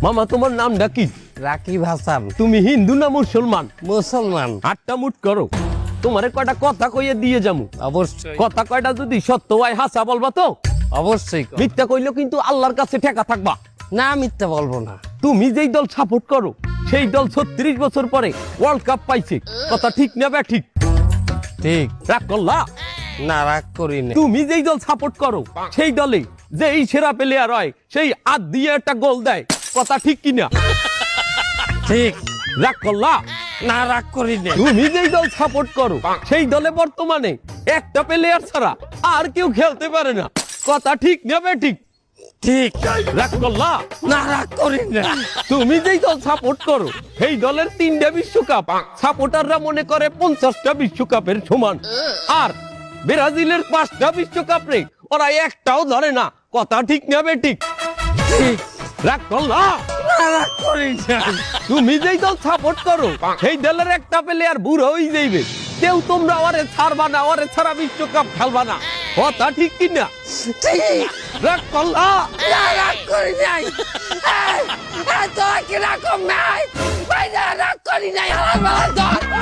মামা তোমার নামটা কি? রাকিব হাসান। তুমি হিন্দু না মুসলমান? মুসলমান। আটটা মুট করো, তোমারে কয়টা কথা কইয়ে দিয়ে যামু। অবশ্যই কথা কয়টা যদি সত্য হয় হাসা বলবা তো? অবশ্যই। মিথ্যা কইলেও কিন্তু আল্লাহর কাছে ঠেকা থাকবা। না মিথ্যা বলবো না। তুমি যেই দল সাপোর্ট করো সেই দল 36 বছর পরে ওয়ার্ল্ড কাপ পাইছে, কথা ঠিক না বে ঠিক? ঠিক। রাগ করলা? না রাগ করি না। তুমি যেই দল সাপোর্ট করো সেই দলে যে এই সেরা প্লেয়ার হয় সেই হাত দিয়ে একটা গোল দেয়, কথা ঠিক কিনা? ঠিক। রাগ করলা? না রাগ করি না। তুমি যেই দল সাপোর্ট করো সেই দলে বর্তমানে একটা প্লেয়ার ছাড়া আর কেউ খেলতে পারে না, কথা ঠিক না বে ঠিক? ঠিক। রাগ করলা? না রাগ করি না। তুমি যেই দল সাপোর্ট করো সেই দলের 3টা বিশ্বকাপ সাপোর্টাররা মনে করে 50টা বিশ্বকাপের সমান, আর ব্রাজিলের 5টা বিশ্বকাপ রে ওরা একটাও ধরে না, কথা ঠিক না বে ঠিক? ঠিক। রাগ করলা? না রাগ করি না। তুমি যেই দল সাপোর্ট করো সেই দলের একটা প্লেয়ার বুড়ো হয়ে যাইবে, কেউ তোমরা ওরে ছাড়বা না, ওরে ছাড়া বিশ্বকাপ খেলবা না, কথা ঠিক কিনা? ঠিক। রাগ করলা? না রাগ করি নাই। তোরা কি রাগ নাই? ভাই না রাগ করি নাই। আমার বেলা